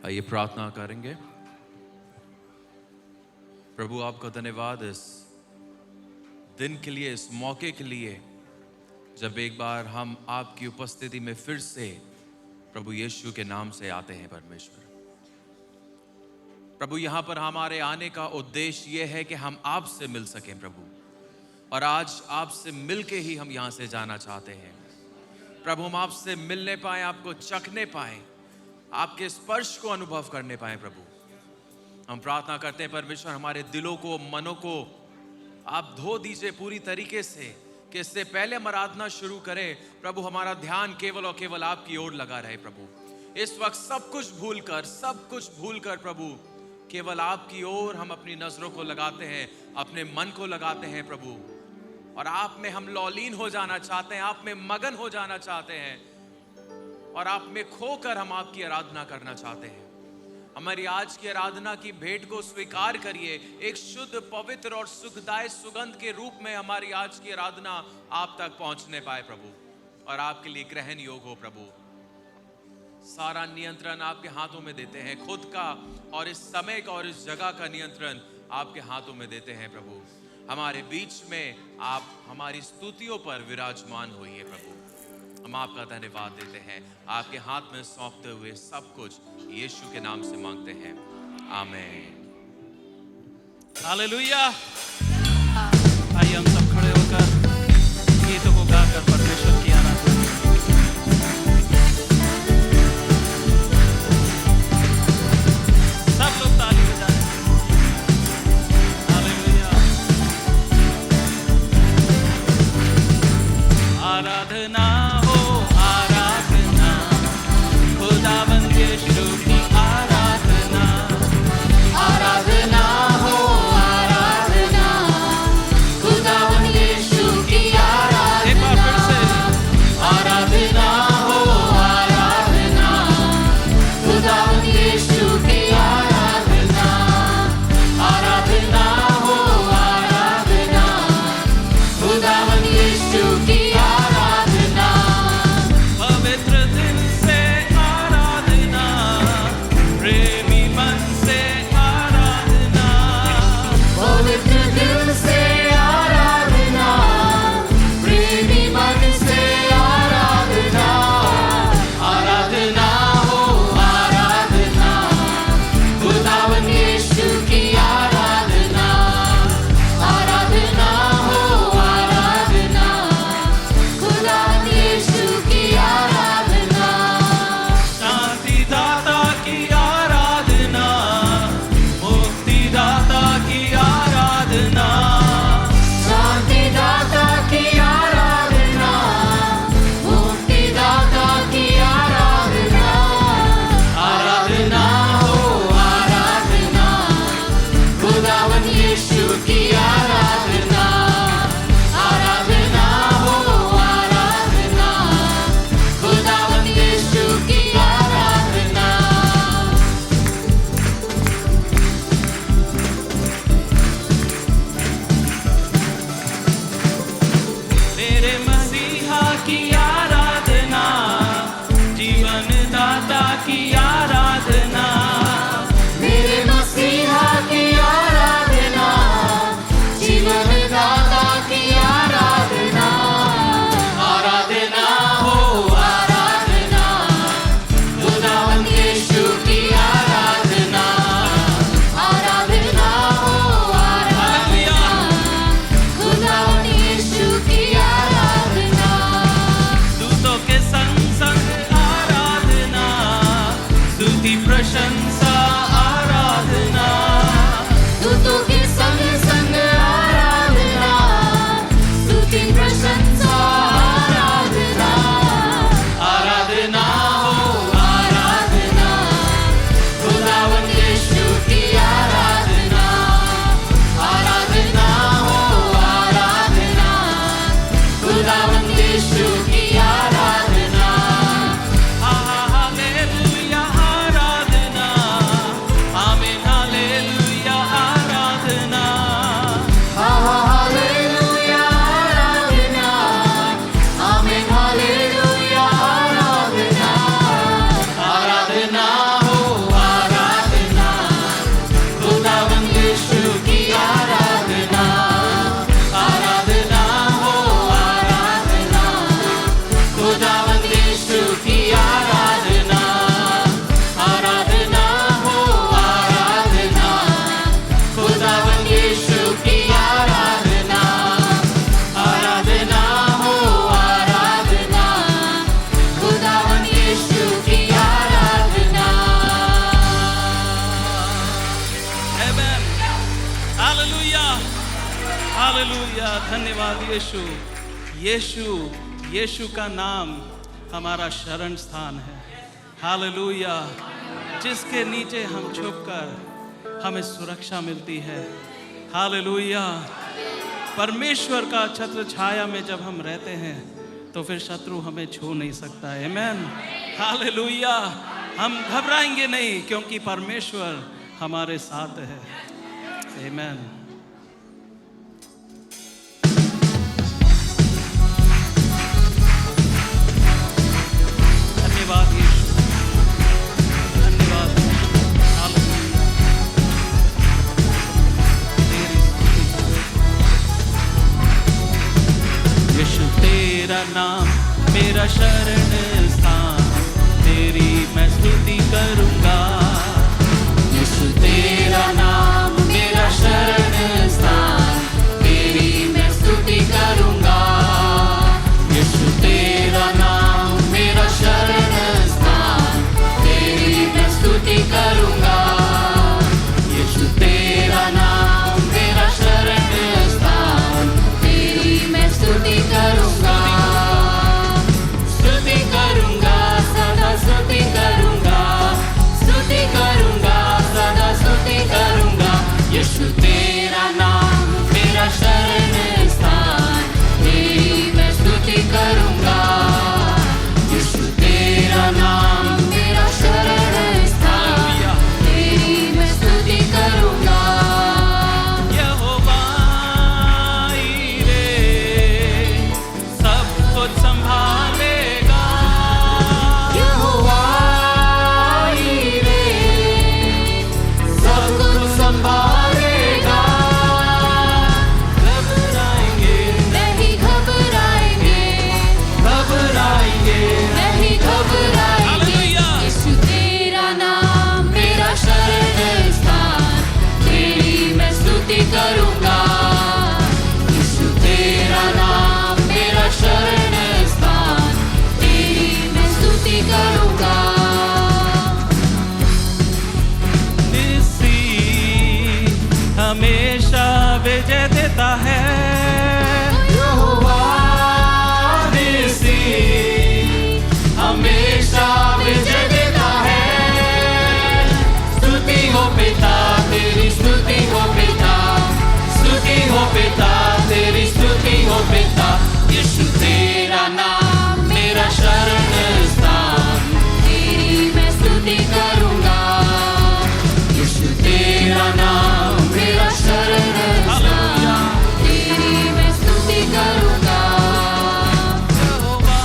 आइए प्रार्थना करेंगे। प्रभु आपका धन्यवाद इस दिन के लिए, इस मौके के लिए, जब एक बार हम आपकी उपस्थिति में फिर से प्रभु यीशु के नाम से आते हैं। परमेश्वर प्रभु, यहाँ पर हमारे आने का उद्देश्य यह है कि हम आपसे मिल सकें प्रभु, और आज आपसे मिलके ही हम यहाँ से जाना चाहते हैं। प्रभु, हम आपसे मिलने पाए, आपको चखने पाए, आपके स्पर्श को अनुभव करने पाए। प्रभु, हम प्रार्थना करते हैं परमेश्वर, हमारे दिलों को, मनों को आप धो दीजिए पूरी तरीके से, कि इससे पहले हम आराधना शुरू करें प्रभु, हमारा ध्यान केवल और केवल आपकी ओर लगा रहे। प्रभु, इस वक्त सब कुछ भूलकर प्रभु, केवल आपकी ओर हम अपनी नजरों को लगाते हैं, अपने मन को लगाते हैं प्रभु, और आप में हम लौलीन हो जाना चाहते हैं, आप में मगन हो जाना चाहते हैं, और आप में खोकर हम आपकी आराधना करना चाहते हैं। हमारी आज की आराधना की भेंट को स्वीकार करिए, एक शुद्ध, पवित्र और सुखदायक सुगंध के रूप में हमारी आज की आराधना आप तक पहुंचने पाए प्रभु, और आपके लिए ग्रहण योग हो। प्रभु, सारा नियंत्रण आपके हाथों में देते हैं, खुद का और इस समय का और इस जगह का नियंत्रण आपके हाथों में देते हैं। प्रभु, हमारे बीच में आप हमारी स्तुतियों पर विराजमान होइए। प्रभु, हम आपका धन्यवाद देते हैं, आपके हाथ में सौंपते हुए सब कुछ यीशु के नाम से मांगते हैं, आमीन। हालेलुया। आइए हम सब खड़े होकर गीतों को गाकर परमेश्वर की आराधना। सब लोग ताली बजाएं। हालेलुया। आराधना हो आराधना, खुदावंद यीशु की आराधना। आराधना हो आराधना, खुदावन यीशु की आराधना। एक बार फिर से हालेलुया, हालेलुया। धन्यवाद यीशु। यीशु, यीशु का नाम हमारा शरण स्थान है। हालेलुया, जिसके नीचे हम छुपकर हमें सुरक्षा मिलती है। हालेलुया, परमेश्वर का छत्र छाया में जब हम रहते हैं तो फिर शत्रु हमें छू नहीं सकता। आमेन, हालेलुया। हम घबराएंगे नहीं क्योंकि परमेश्वर हमारे साथ है। आमेन। धन्यवाद यीशु, धन्यवाद। हालेलुया, तेरी स्तुति। यीशु तेरा नाम मेरा शरण स्थान, तेरी मैं स्तुति करूंगा। यीशु तेरा नाम मेरा शरण स्थान, तेरी मैं स्तुति करूंगा। यीशु तेरा नाम मेरा शरण स्थान, तेरी मैं स्तुति करूंगा। यीशु तेरा नाम मेरा शरण स्थान, तेरी मैं स्तुति करूंगा। स्तुति करूंगा, सदा स्तुति करूंगा, स्तुति करूंगा, सदा स्तुति करूंगा। यीशु तेरा नाम मेरा शरण स्थान, तेरी मैं स्तुति करूंगा। यीशु तेरा नाम मेरा शरण स्थान, तेरी मैं स्तुति करूंगा। यहोवा ईरे सब कुछ संभालेगा। यहोवा ईरे सब कुछ संभालेगा। घबराएंगे नहीं घबराएंगे, घबराएंगे नहीं घबराएंगे। हालेलुया। यीशु तेरा नाम मेरा शरण स्थान, तेरी मैं स्तुति करूंगा। यीशु तेरा नाम मेरा शरण स्थान, तेरी मैं स्तुति करूंगा। निसी हमेशा विजय देता है। यहोवा निसी हमेशा विजय देता है। स्तुति हो पिता तेरी, स्तुति हो पिता, स्तुति हो पिता तेरी, स्तुति हो पिता। यीशु तेरा नाम मेरा शरण स्थान, तेरी मैं स्तुति करूंगा। यीशु तेरा नाम मेरा शरण स्थान, तेरी मैं स्तुति करूंगा। यहोवा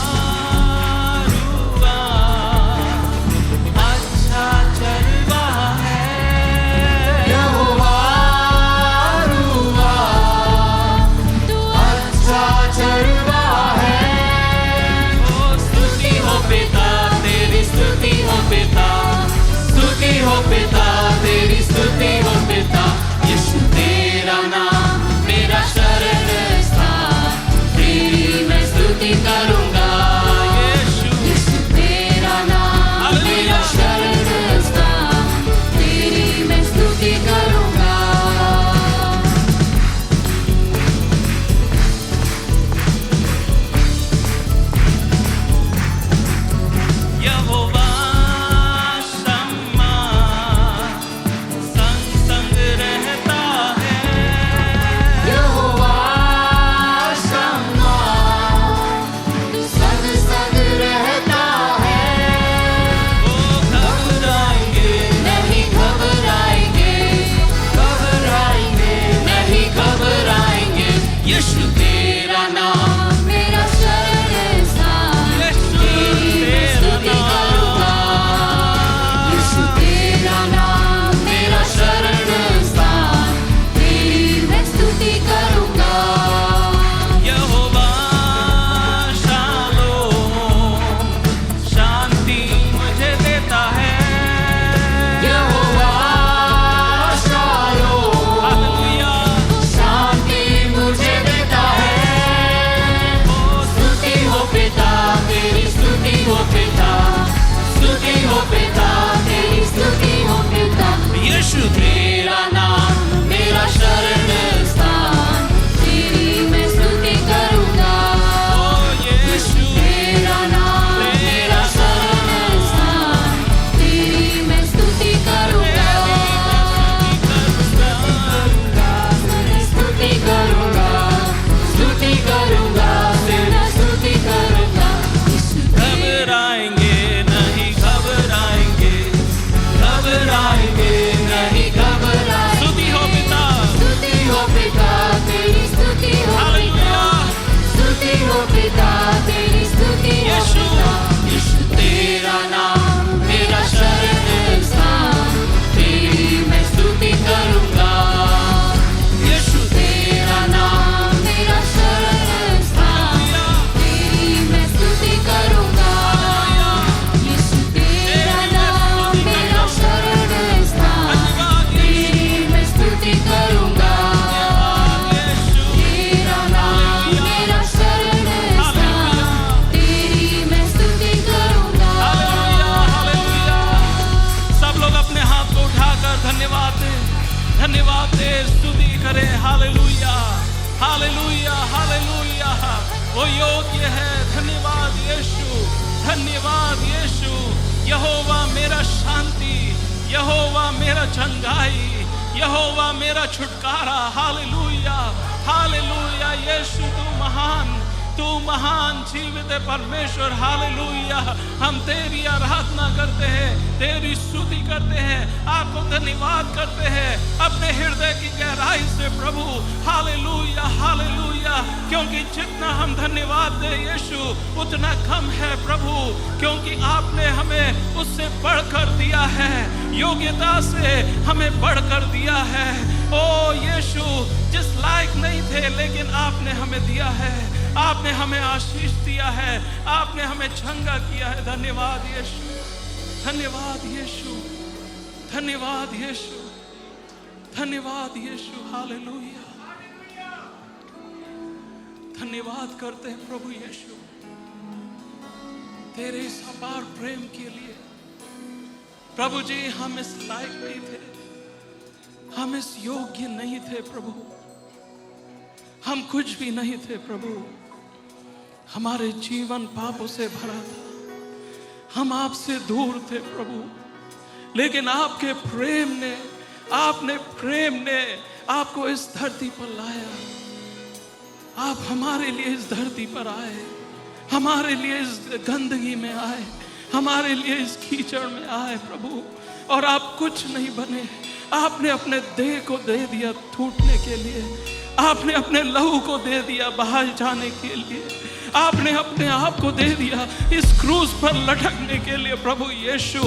रुआ अच्छा चरवाहा है। यहोवा रुआ तू अच्छा चरवाहा है। ओ स्तुति हो पिता तेरी, स्तुति हो पिता, स्तुति हो पिता तेरी, स्तुति हो पिता। यीशु तेरा नाम मेरा शरण स्थान, तेरी मैं स्तुति करूंगा। यीशु तेरा नाम मेरा शरण स्थान, तेरी मैं स्तुति करूंगा। यहोवा शम्मा वो योग्य है। धन्यवाद यीशु, धन्यवाद यीशु। यहोवा मेरा शांति, यहोवा मेरा चंगाई, यहोवा मेरा छुटकारा। Hallelujah, hallelujah. यीशु तू महान जीवित है परमेश्वर। हालेलुया। हम तेरी आराधना करते हैं, तेरी स्तुति करते हैं, आपको धन्यवाद करते हैं अपने हृदय की गहराई से प्रभु। Hallelujah, hallelujah. क्योंकि जितना हम धन्यवाद दें यीशु उतना कम है प्रभु, क्योंकि आपने हमें उससे बढ़कर दिया है, योग्यता से हमें बढ़कर दिया है। ओ यीशु, जिस लायक नहीं थे लेकिन आपने हमें दिया है, आपने हमें आशीष दिया है, आपने हमें चंगा किया है। धन्यवाद यीशु, धन्यवाद यीशु, धन्यवाद यीशु, धन्यवाद यीशु। हालेलुया। धन्यवाद करते हैं प्रभु यीशु तेरे इस अपार प्रेम के लिए। प्रभु जी, हम इस लायक नहीं थे, हम इस योग्य नहीं थे प्रभु, हम कुछ भी नहीं थे प्रभु। हमारे जीवन पापों से भरा था, हम आपसे दूर थे प्रभु, लेकिन आपके प्रेम ने, आपने प्रेम ने आपको इस धरती पर लाया। आप हमारे लिए इस धरती पर आए, हमारे लिए इस गंदगी में आए, हमारे लिए इस कीचड़ में आए प्रभु। और आप कुछ नहीं बने, आपने अपने देह को दे दिया टूटने के लिए, आपने अपने लहू को दे दिया बहाए जाने के लिए, आपने अपने आप को दे दिया इस क्रूस पर लटकने के लिए प्रभु यीशु,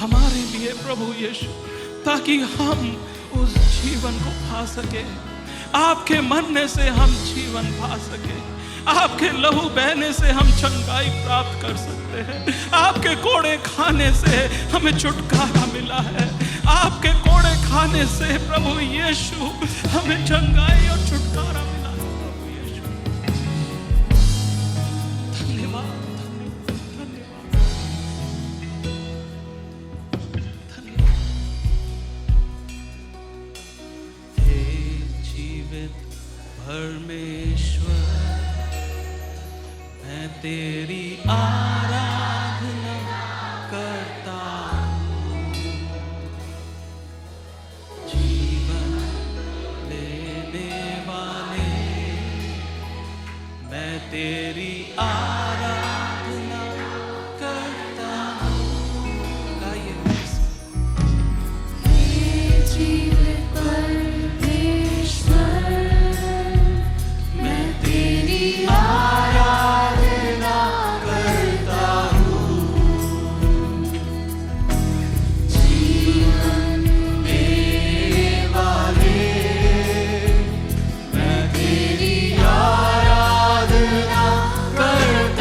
हमारे लिए प्रभु यीशु, ताकि हम उस जीवन को पा सके। आपके मरने से हम जीवन पा सके, आपके लहू बहने से हम चंगाई प्राप्त कर सकते हैं, आपके कोड़े खाने से हमें छुटकारा मिला है, आपके कोड़े खाने से प्रभु यीशु हमें चंगाई और छुटकारा मिला है। प्रभु यीशु, धन्यवाद, धन्यवाद, धन्यवाद। हे जीवित परमेश्वर, मैं तेरी आराधना करता हूँ। जीवन देने वाले, मैं तेरी आराधना करता हूँ। गाइए। हे जीवित परमेश्वर, मैं तेरी आराधना करता हूँ। जीवन देने वाले, मैं तेरी आराधना करता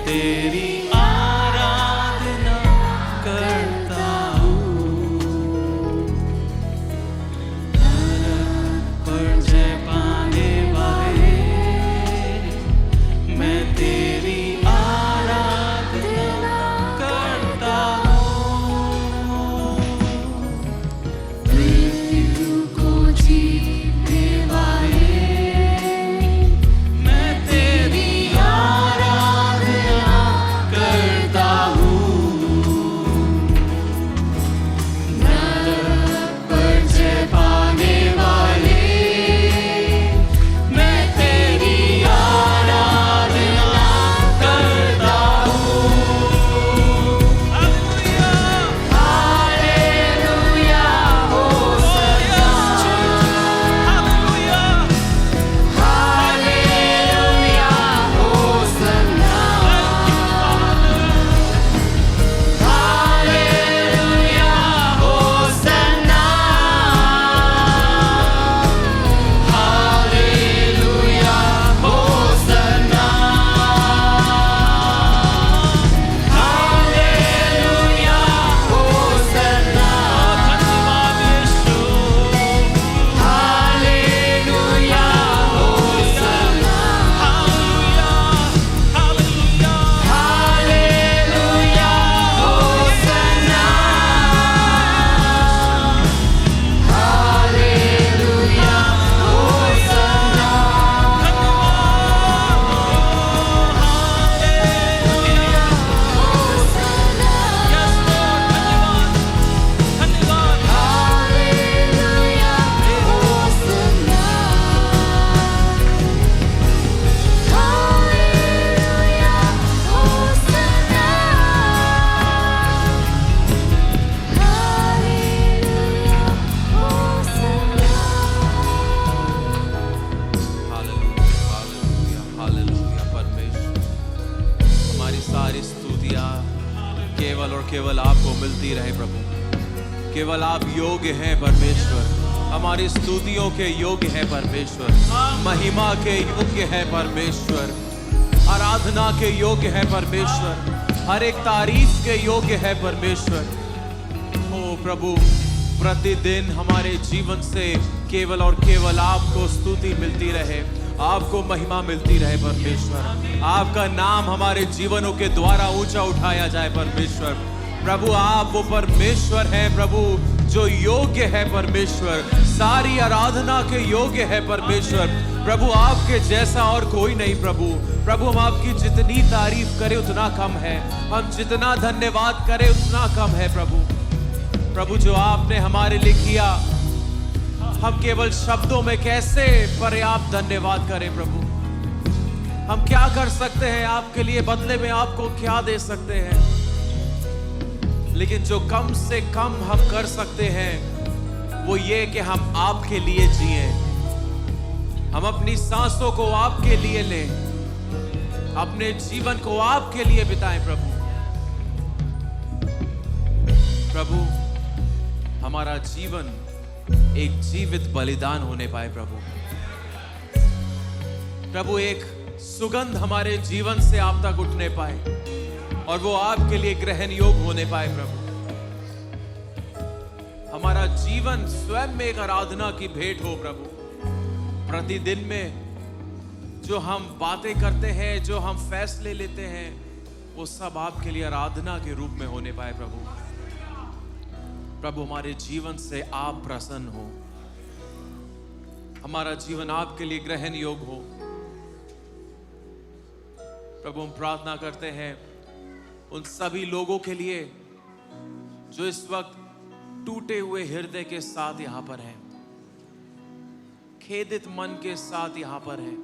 तेरी आराधना करता हूँ। नरक पर जय पाने वाले, मैं तेरी आराधना करता हूँ। मृत्यु को जीतने वाले, मैं तेरी आराधना करता हूँ। नरक पर जय पाने वाले, मैं तेरी आराधना करता हूँ। हालेलुया, हालेलुया होसन्ना, हालेलुया, हालेलुया होसन्ना, हालेलुया होसन्ना, हालेलुया होसन्ना, हालेलुया होसन्ना, धन्यवाद यीशु, हालेलुया होसन्ना, हालेलुया, हालेलुया, हालेलुया होसन्ना, हालेलुया होसन्ना, यस लॉर्ड, धन्यवाद, हालेलुया होसन्ना, हालेलुया होसन्ना, हालेलुया होसन्ना। हालेलुया, हालेलुया, हालेलुया। परमेश्वर, हमारी सारी स्तुतियाँ केवल और केवल आपको मिलती रहे प्रभु। केवल आप योग्य हैं परमेश्वर, हमारी स्तुतियों के योग्य है परमेश्वर, महिमा के योग्य है परमेश्वर, आराधना के योग्य है परमेश्वर, हर एक तारीफ के योग्य है परमेश्वर। ओ प्रभु, प्रतिदिन हमारे जीवन से केवल और केवल आपको स्तुति मिलती रहे, आपको महिमा मिलती रहे परमेश्वर। आपका नाम हमारे जीवनों के द्वारा ऊंचा उठाया जाए परमेश्वर। प्रभु, आप वो परमेश्वर हैं प्रभु जो योग्य है परमेश्वर, सारी आराधना के योग्य है परमेश्वर। प्रभु, आपके जैसा और कोई नहीं प्रभु। प्रभु, हम आपकी जितनी तारीफ करें उतना कम है, हम जितना धन्यवाद करें उतना कम है प्रभु। प्रभु, जो आपने हमारे लिए किया, हम केवल शब्दों में कैसे पर्याप्त धन्यवाद करें प्रभु। हम क्या कर सकते हैं आपके लिए, बदले में आपको क्या दे सकते हैं। लेकिन जो कम से कम हम कर सकते हैं वो ये कि हम आपके लिए जिए, हम अपनी सांसों को आपके लिए लें, अपने जीवन को आपके लिए बिताएं प्रभु। प्रभु, हमारा जीवन एक जीवित बलिदान होने पाए प्रभु। प्रभु, एक सुगंध हमारे जीवन से आप तक उठने पाए और वो आपके लिए ग्रहण योग्य होने पाए प्रभु। हमारा जीवन स्वयं में एक आराधना की भेंट हो प्रभु। प्रतिदिन में जो हम बातें करते हैं, जो हम फैसले लेते हैं, वो सब आपके लिए आराधना के रूप में होने पाए प्रभु। प्रभु, हमारे जीवन से आप प्रसन्न हो, हमारा जीवन आपके लिए ग्रहण योग्य हो। प्रभु, हम प्रार्थना करते हैं उन सभी लोगों के लिए जो इस वक्त टूटे हुए हृदय के साथ यहां पर हैं, खेदित मन के साथ यहां पर हैं।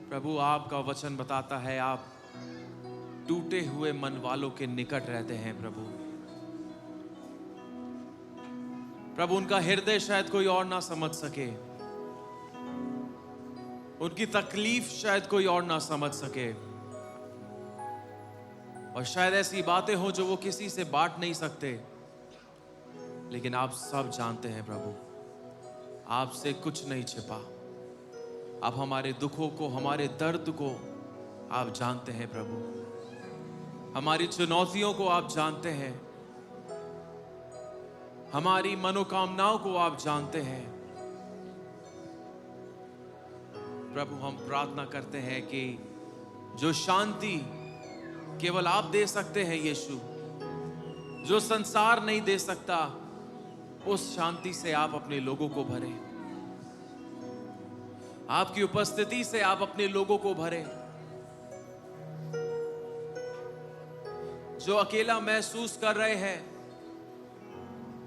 प्रभु, आपका वचन बताता है आप टूटे हुए मन वालों के निकट रहते हैं प्रभु। प्रभु, उनका हृदय शायद कोई और ना समझ सके, उनकी तकलीफ शायद कोई और ना समझ सके, और शायद ऐसी बातें हो जो वो किसी से बांट नहीं सकते, लेकिन आप सब जानते हैं प्रभु, आपसे कुछ नहीं छिपा। आप हमारे दुखों को, हमारे दर्द को आप जानते हैं प्रभु, हमारी चुनौतियों को आप जानते हैं, हमारी मनोकामनाओं को आप जानते हैं। प्रभु हम प्रार्थना करते हैं कि जो शांति केवल आप दे सकते हैं यीशु, जो संसार नहीं दे सकता, उस शांति से आप अपने लोगों को भरें। आपकी उपस्थिति से आप अपने लोगों को भरें। जो अकेला महसूस कर रहे हैं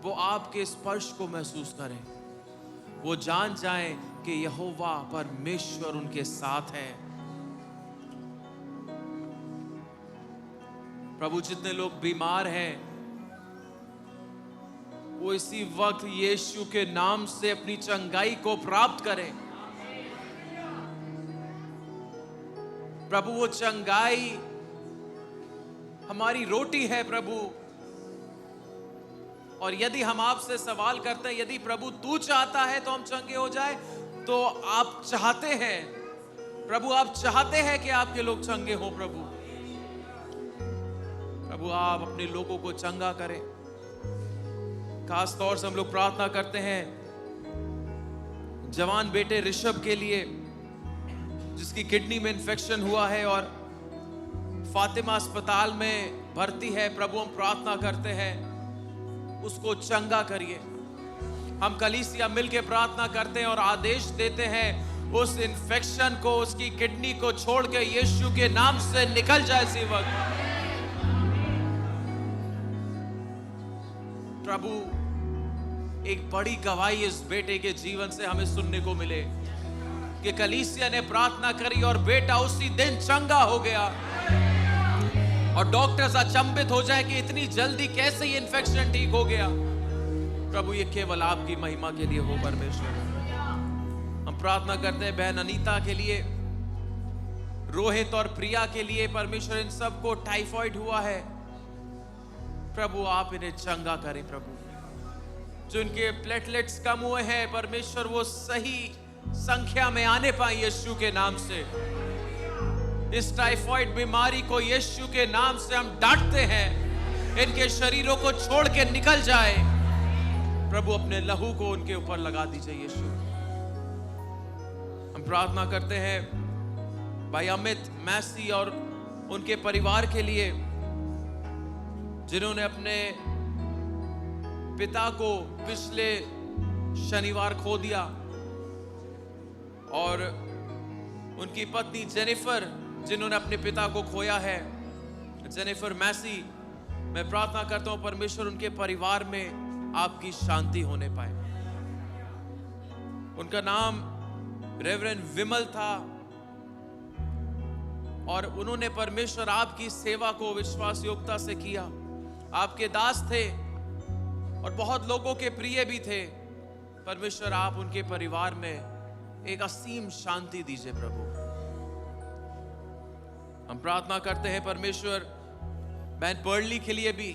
वो आपके स्पर्श को महसूस करें, वो जान जाएं कि यहोवा परमेश्वर उनके साथ है। प्रभु जितने लोग बीमार हैं वो इसी वक्त यीशु के नाम से अपनी चंगाई को प्राप्त करें। प्रभु वो चंगाई हमारी रोटी है प्रभु, और यदि हम आपसे सवाल करते हैं, यदि प्रभु तू चाहता है तो हम चंगे हो जाए, तो आप चाहते हैं प्रभु, आप चाहते हैं कि आपके लोग चंगे हो प्रभु। प्रभु आप अपने लोगों को चंगा करें। खास तौर से हम लोग प्रार्थना करते हैं जवान बेटे ऋषभ के लिए, जिसकी किडनी में इंफेक्शन हुआ है और फातिमा अस्पताल में भर्ती है। प्रभु हम प्रार्थना करते हैं उसको चंगा करिए। हम कलीसिया मिलके प्रार्थना करते हैं और आदेश देते हैं उस इंफेक्शन को, उसकी किडनी को छोड़ के यीशु के नाम से निकल जाए इसी वक्त। प्रभु एक बड़ी गवाही इस बेटे के जीवन से हमें सुनने को मिले कि कलीसिया ने प्रार्थना करी और बेटा उसी दिन चंगा हो गया, और डॉक्टर्स अचंभित हो जाए कि इतनी जल्दी कैसे ये इन्फेक्शन ठीक हो गया। प्रभु ये केवल आपकी महिमा के लिए हो परमेश्वर। हम प्रार्थना करते हैं बहन अनीता के लिए, रोहित और प्रिया के लिए परमेश्वर, इन सबको टाइफाइड हुआ है। प्रभु आप इन्हें चंगा करें प्रभु। जो इनके प्लेटलेट्स कम हुए हैं परमेश्वर, वो सही संख्या में आने पाए यीशु के नाम से। इस टाइफाइड बीमारी को यीशु के नाम से हम डांटते हैं, इनके शरीरों को छोड़ के निकल जाए। प्रभु अपने लहू को उनके ऊपर लगा दीजिए यीशु। हम प्रार्थना करते हैं भाई अमित मैसी और उनके परिवार के लिए, जिन्होंने अपने पिता को पिछले शनिवार खो दिया, और उनकी पत्नी जेनिफर जिन्होंने अपने पिता को खोया है, जेनिफर मैसी। मैं प्रार्थना करता हूं परमेश्वर उनके परिवार में आपकी शांति होने पाए। उनका नाम रेवरेंड विमल था, और उन्होंने परमेश्वर आपकी सेवा को विश्वास योग्यता से किया। आपके दास थे और बहुत लोगों के प्रिय भी थे। परमेश्वर आप उनके परिवार में एक असीम शांति दीजिए प्रभु। हम प्रार्थना करते हैं परमेश्वर बहन पर्ली के लिए भी,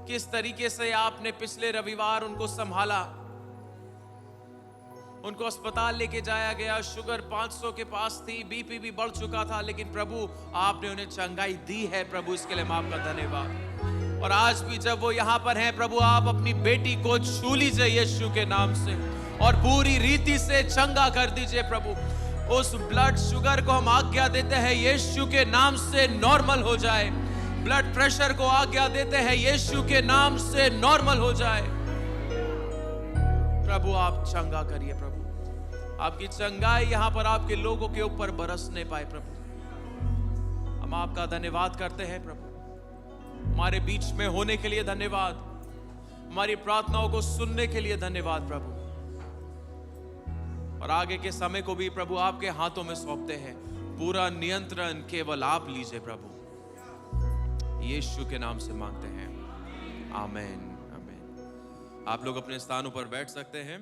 किस तरीके से आपने पिछले रविवार उनको संभाला। उनको अस्पताल लेके जाया गया, शुगर 500 के पास थी, बीपी भी बढ़ चुका था, लेकिन प्रभु आपने उन्हें चंगाई दी है प्रभु, इसके लिए आपका धन्यवाद। और आज भी जब वो यहाँ पर हैं प्रभु, आप अपनी बेटी को छू लीजिए यीशु के नाम से और पूरी रीति से चंगा कर दीजिए प्रभु। उस ब्लड शुगर को हम आज्ञा देते हैं यीशु के नाम से नॉर्मल हो जाए। ब्लड प्रेशर को आज्ञा देते हैं यीशु के नाम से नॉर्मल हो जाए। प्रभु आप चंगा करिए प्रभु, आपकी चंगाई यहाँ पर आपके लोगों के ऊपर बरसने पाए प्रभु। हम आपका धन्यवाद करते हैं प्रभु, हमारे बीच में होने के लिए धन्यवाद, हमारी प्रार्थनाओं को सुनने के लिए धन्यवाद प्रभु। और आगे के समय को भी प्रभु आपके हाथों में सौंपते हैं। पूरा नियंत्रण केवल आप लीजिए प्रभु, यीशु के नाम से मांगते हैं, आमीन आमीन। आप लोग अपने स्थानों पर बैठ सकते हैं।